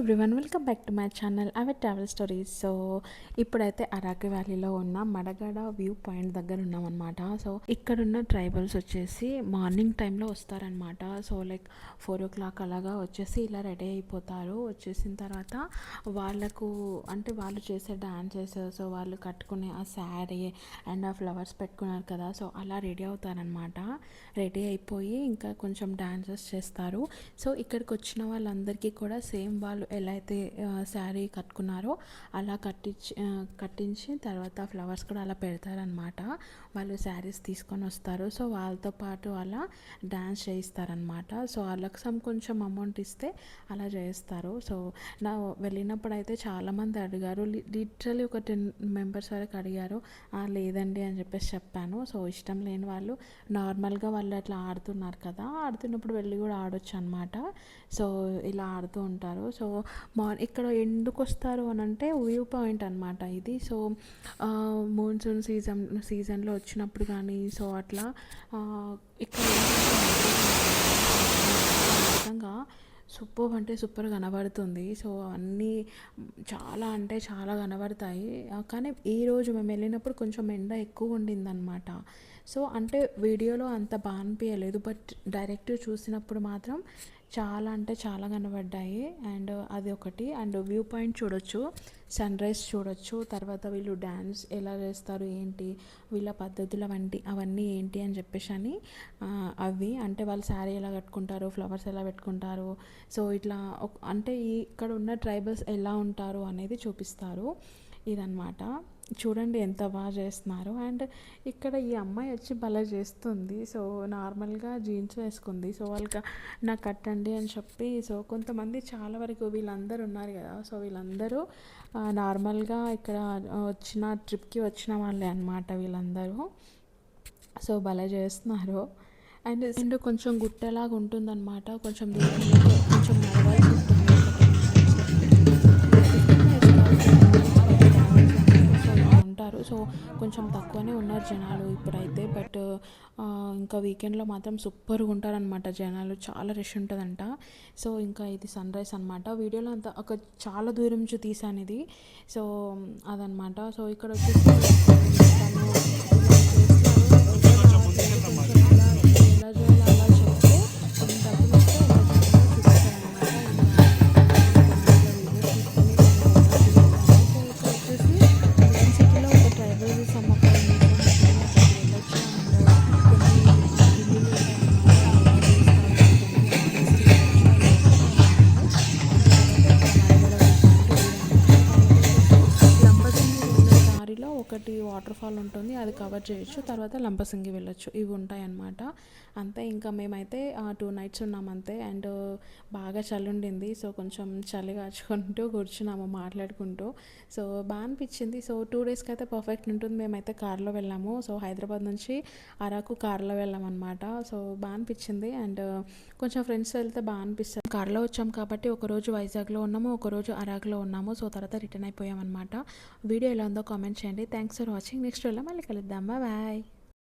Everyone, welcome back to my channel our travel stories. So ఇప్పుడైతే అరకు వ్యాలీలో ఉన్న Madagada view point దగ్గర ఉన్నామన్నమాట. సో ఇక్కడున్న ట్రైబల్స్ వచ్చేసి మార్నింగ్ టైంలో వస్తారనమాట. సో లైక్ 4 o'clock అలాగా వచ్చేసి ఇలా రెడీ అయిపోతారు. వచ్చేసిన తర్వాత వాళ్ళకు అంటే వాళ్ళు చేసే డాన్సెస్, సో వాళ్ళు కట్టుకునే ఆ శారీ అండ్ ఆ ఫ్లవర్స్ పెట్టుకున్నారు కదా, సో అలా రెడీ అవుతారనమాట. రెడీ అయిపోయి ఇంకా కొంచెం డాన్సెస్ చేస్తారు. సో ఇక్కడికి వచ్చిన వాళ్ళందరికీ కూడా సేమ్ వాళ్ళు ఎలా అయితే శారీ కట్టుకున్నారో అలా కట్టించి తర్వాత ఫ్లవర్స్ కూడా అలా పెడతారనమాట. వాళ్ళు శారీస్ తీసుకొని వస్తారు. సో వాళ్ళతో పాటు అలా డ్యాన్స్ చేయిస్తారనమాట. సో వాళ్ళకి కొంచెం అమౌంట్ ఇస్తే అలా చేస్తారు. సో నా వెళ్ళినప్పుడు అయితే చాలామంది అడిగారు, లిటరలీ ఒక 10 members వరకు అడిగారు. లేదండి అని చెప్పేసి చెప్పాను. సో ఇష్టం లేని వాళ్ళు నార్మల్గా వాళ్ళు అట్లా ఆడుతున్నారు కదా, ఆడుతున్నప్పుడు వెళ్ళి కూడా ఆడొచ్చు అనమాట. సో ఇలా ఆడుతూ ఉంటారు. సో ఇక్కడ ఎందుకు వస్తారు అని అంటే వ్యూ పాయింట్ అనమాట ఇది. సో మాన్సూన్ సీజన్లో వచ్చినప్పుడు కానీ సో అట్లా ఇక్కడ విధంగా సూపర్ అంటే సూపర్ కనబడుతుంది. సో అన్నీ చాలా అంటే చాలా కనబడతాయి. కానీ ఈరోజు మేము వెళ్ళినప్పుడు కొంచెం ఎండ ఎక్కువ ఉండిందనమాట. సో అంటే వీడియోలో అంత బాగా అనిపించలేదు, బట్ డైరెక్ట్ చూసినప్పుడు మాత్రం చాలా అంటే చాలా కనబడ్డాయి. అండ్ అది ఒకటి. అండ్ వ్యూ పాయింట్ చూడొచ్చు, సన్ రైజ్ చూడొచ్చు. తర్వాత వీళ్ళు డ్యాన్స్ ఎలా చేస్తారు ఏంటి, వీళ్ళ పద్ధతులు అవన్నీ ఏంటి అని చెప్పేసి అని అవి అంటే వాళ్ళు శారీ ఎలా కట్టుకుంటారు, ఫ్లవర్స్ ఎలా పెట్టుకుంటారు, సో ఇట్లా అంటే ఇక్కడ ఉన్న ట్రైబల్స్ ఎలా ఉంటారు అనేది చూపిస్తారు. ఇదన్నమాట. చూడండి ఎంత బాగా చేస్తున్నారు. అండ్ ఇక్కడ ఈ అమ్మాయి వచ్చి భలే చేస్తుంది. సో నార్మల్గా జీన్స్ వేసుకుంది. సో వాళ్ళకి నాకు కట్టండి అని చెప్పి, సో కొంతమంది చాలా వరకు వీళ్ళందరూ ఉన్నారు కదా, సో వీళ్ళందరూ నార్మల్గా ఇక్కడ వచ్చిన ట్రిప్కి వచ్చిన వాళ్ళే అనమాట వీళ్ళందరూ. సో భలే చేస్తున్నారు. అండ్ కొంచెం గుట్టలాగా ఉంటుందన్నమాట. కొంచెం కొంచెం నడవాల్సి ఉంటుంది. సో కొంచెం తక్కువనే ఉన్నారు జనాలు ఇప్పుడైతే, బట్ ఇంకా వీకెండ్లో మాత్రం సూపర్గా ఉంటారనమాట జనాలు, చాలా రష్ ఉంటుందంట. సో ఇంకా ఇది సన్ రైజ్ అనమాట. వీడియోలో అంతా ఒక చాలా దూరం నుంచి తీసాను ఇది. సో అదనమాట. సో ఇక్కడ వచ్చేసి ఒకటి వాటర్ ఫాల్ ఉంటుంది, అది కవర్ చేయొచ్చు. తర్వాత లంబసింగి వెళ్ళొచ్చు. ఇవి ఉంటాయి అన్నమాట. అంతే. ఇంకా మేమైతే 2 nights ఉన్నాం అంతే. అండ్ బాగా చలి ఉండింది. సో కొంచెం చలి కాచుకుంటూ కూర్చున్నాము మాట్లాడుకుంటూ. సో బాగా అనిపించింది. సో 2 daysకి అయితే పర్ఫెక్ట్ ఉంటుంది. మేమైతే కార్లో వెళ్ళాము. సో హైదరాబాద్ నుంచి అరకు కార్లో వెళ్ళామన్నమాట. సో బాగా అనిపించింది. అండ్ కొంచెం ఫ్రెండ్స్ వెళ్తే బాగా అనిపిస్తుంది. కార్లో వచ్చాం కాబట్టి ఒకరోజు వైజాగ్లో ఉన్నాము, ఒకరోజు అరకులో ఉన్నాము. సో తర్వాత రిటర్న్ అయిపోయామన్నమాట. వీడియో ఎలా ఉందో కామెంట్ చేయండి. Thanks for watching. నెక్స్ట్ వెళ్ళా మళ్ళీ కలుద్దాం. బాయ్.